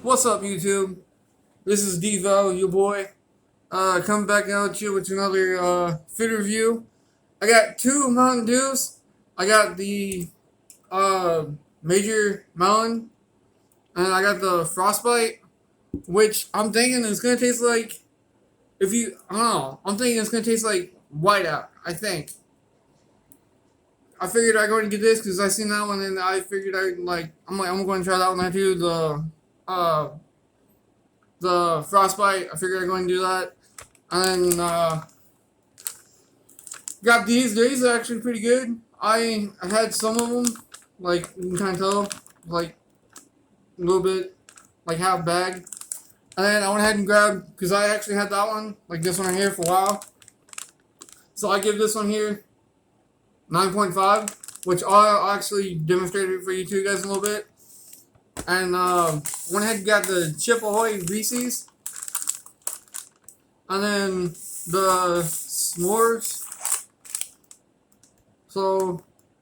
What's up, YouTube? This is Devo, your boy. Coming back out at you with another food review. I got two Mountain Dews. I got the uh, Major Melon, and I got the Frostbite, which I'm thinking is gonna taste like I don't know. I'm thinking it's gonna taste like Whiteout. I think. I figured I'd go and get this because I seen that one, and I figured I'm going to try that one too. Uh the Frostbite. I figured I'd go and do that. And got these. These are actually pretty good. I had some of them, like you can kind of tell, like a little bit, like half bag. And then I went ahead and grabbed because I actually had that one, like this one right here, for a while. So I give this one here 9.5, which I'll actually demonstrate it for you two guys in a little bit. And went ahead and got the Chip Ahoy Reeses, and then the s'mores. So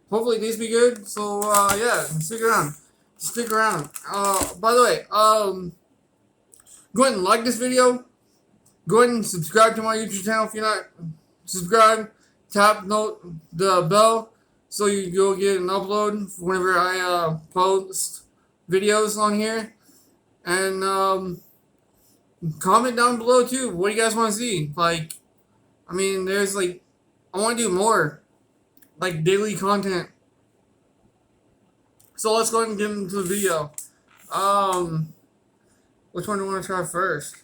hopefully these be good. So yeah, stick around. Stick around. By the way, go ahead and like this video. Go ahead and subscribe to my YouTube channel if you're not subscribed. Tap the bell so you'll get an upload whenever I post videos on here. And comment down below too. What do you guys want to see? Like, I mean, there's like, I want to do more like daily content. So let's go ahead and get into the video. Which one do you want to try first?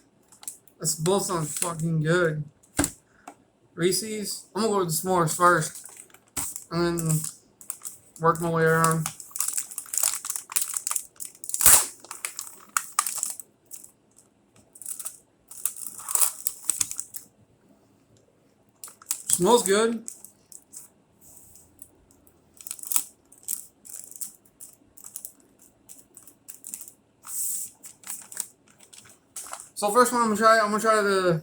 That's both sound fucking good. Reese's. I'm gonna go with the s'mores first, and then work my way around. Smells good. So first one I'm gonna try the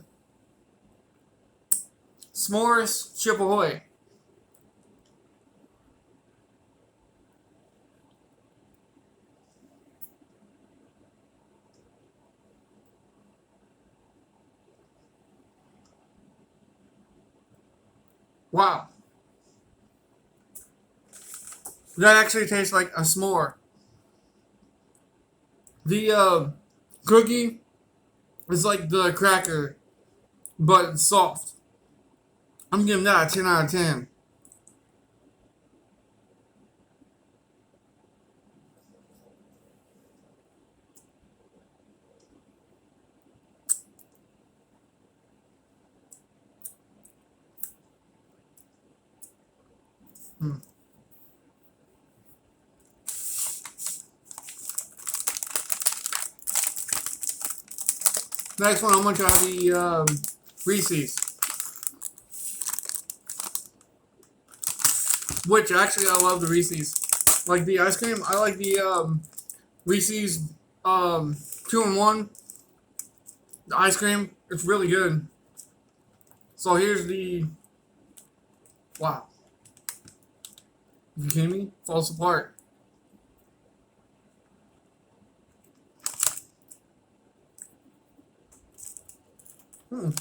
s'mores Chip Ahoy. Wow, that actually tastes like a s'more. The cookie is like the cracker, but it's soft. I'm giving that a 10 out of 10. Hmm. Next one, I'm gonna try the Reese's, which actually I love the Reese's. Like the ice cream, I like the Reese's 2-in-1. The ice cream, it's really good. So here's the wow. You kidding me? Falls apart. Hmm.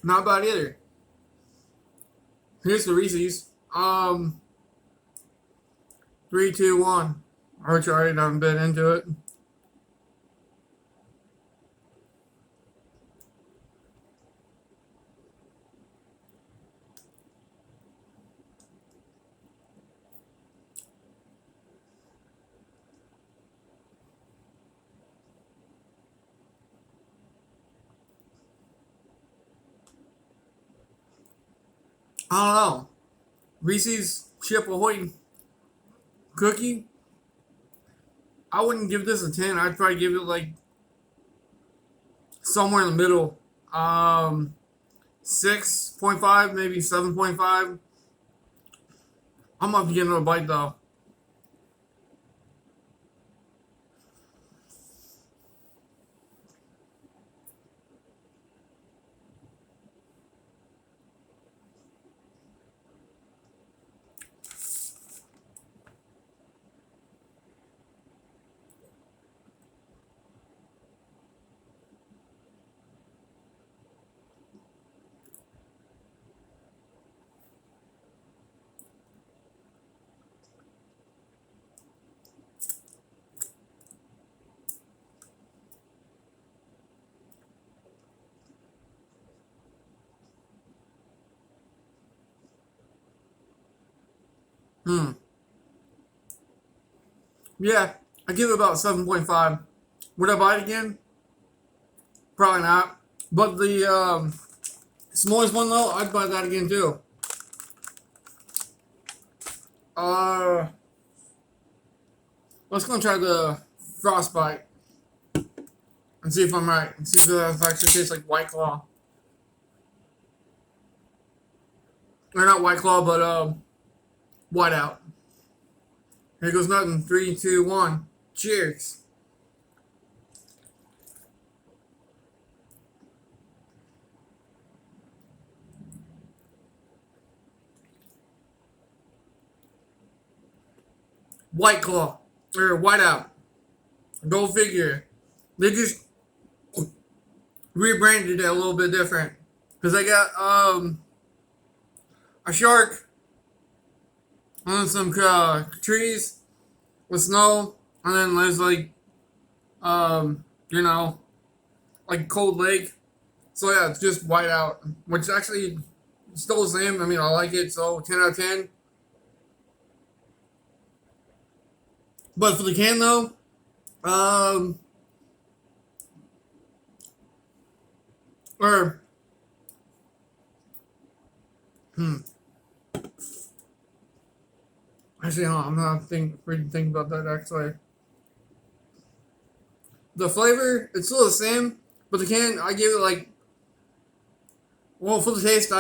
Not bad either. Here's the Reese's. 3, 2, 1. I already done been into it. I don't know. Reese's Chip Ahoy cookie. I wouldn't give this a 10. I'd probably give it like somewhere in the middle. 6.5, maybe 7.5. I'm up to give it a bite though. Hmm. Yeah, I give it about 7.5. Would I buy it again? Probably not. But the smallest one though, I'd buy that again too. Uh, let's go and try the frostbite and see if I'm right. And see if it actually tastes like White Claw. Or not White Claw, but White Out. Here goes nothing. 3, 2, 1. Cheers. White Claw. Or White Out. Go figure. They just rebranded it a little bit different. Because they got a shark on some trees with snow. And then there's like, you know, like cold lake. So yeah, it's just White Out. Which actually still the same. I mean, I like it. So 10 out of 10. But for the can though, um, or hmm, actually, no, I'm not thinking about that. Actually, the flavor it's still the same, but the can I give it like, well, for the taste,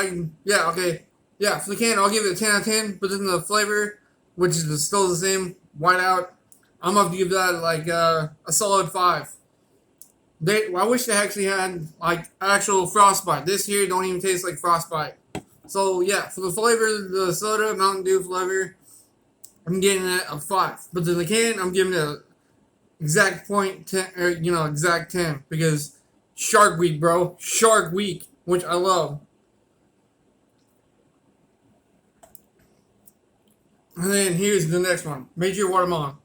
yeah, okay, yeah, for the can I'll give it a 10 out of 10. But then the flavor, which is still the same, White Out, I'm gonna have to give that like a solid 5. I wish they actually had like actual frostbite. This here don't even taste like frostbite. So yeah, for the flavor, the soda, Mountain Dew flavor, I'm getting it a 5. But then the can, I'm giving it a exact point 10, or exact 10 because Shark Week, bro, Shark Week, which I love. And then here's the next one, Major Watermelon,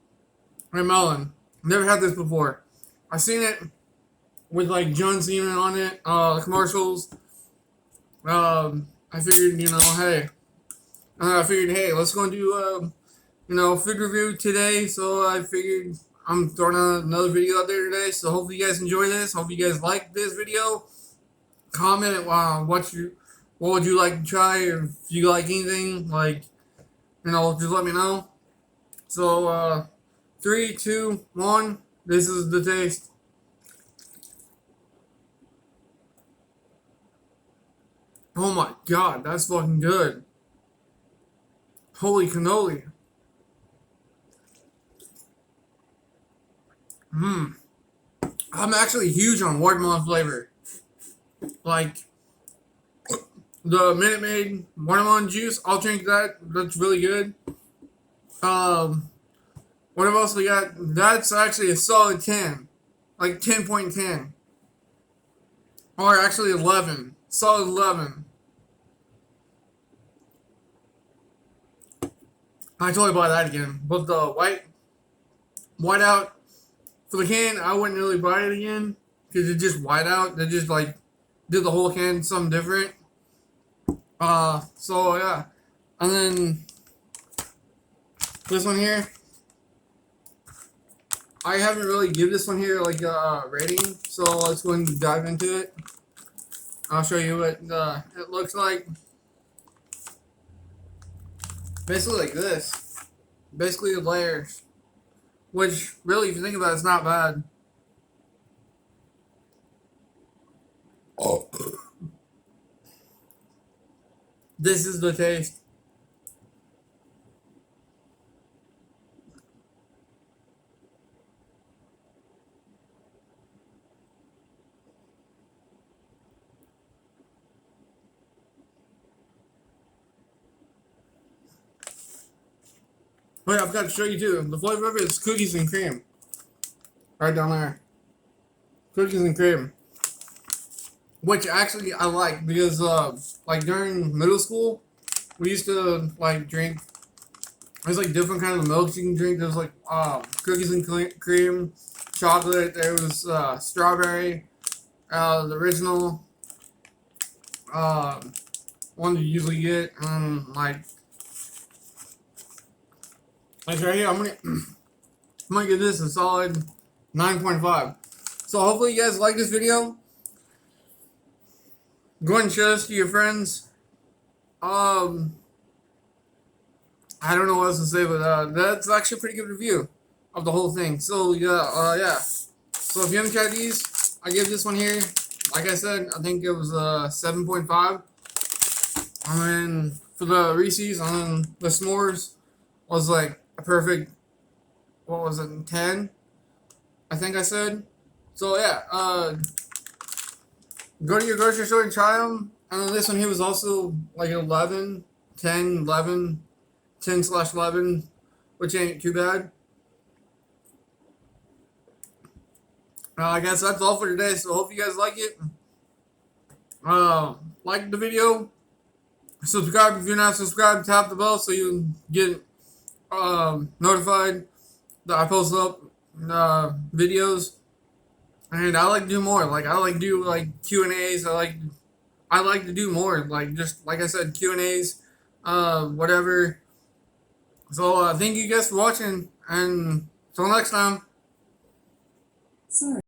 or melon. Never had this before. I seen it with like John Cena on it, commercials. I figured, hey, let's go and do, food review today. So I figured I'm throwing out another video out there today. So hopefully you guys enjoy this. Hope you guys like this video. Comment what would you like to try, or if you like anything, like, just let me know. So 3, 2, 1. This is the taste. Oh my god, that's fucking good. Holy cannoli. Mmm. I'm actually huge on watermelon flavor. Like the Minute Maid watermelon juice, I'll drink that. That's really good. Um, what else we got? That's actually a solid 10, like 10.10, or actually 11. Solid 11. I totally buy that again. But the white out for the can, I wouldn't really buy it again because it's just White Out. They just like did the whole can something different. So yeah, and then this one here, I haven't really give this one here like a rating. So let's go and dive into it. I'll show you what it looks like. Basically like this. Basically the layers. Which, really, if you think about it, it's not bad. Oh. This is the taste. Wait, I've got to show you too. The flavor of it is cookies and cream. Right down there. Cookies and cream. Which actually I like because like during middle school, we used to like drink, there's like different kind of milks you can drink. There's like cookies and cream, chocolate, there was strawberry, the original one you usually get, like Like right here, I'm gonna give this a solid 9.5. So hopefully you guys like this video. Go ahead and share this to your friends. I don't know what else to say, but that's actually a pretty good review of the whole thing. So yeah. So if you haven't tried these, I give this one here. Like I said, I think it was 7.5. And then for the Reese's, and then the s'mores was like a perfect. What was it? 10. I think I said. So yeah. Go to your grocery store and try them. And then this one here was also like 11, 10, 11. 10/11, which ain't too bad. I guess that's all for today. So hope you guys like it. Like the video. Subscribe if you're not subscribed. Tap the bell so you get notified that I post up videos. And I like to do more. Like I like to do like Q&As. I like to do more. Like just like I said, Q&As, whatever. So thank you guys for watching, and till next time. Sorry.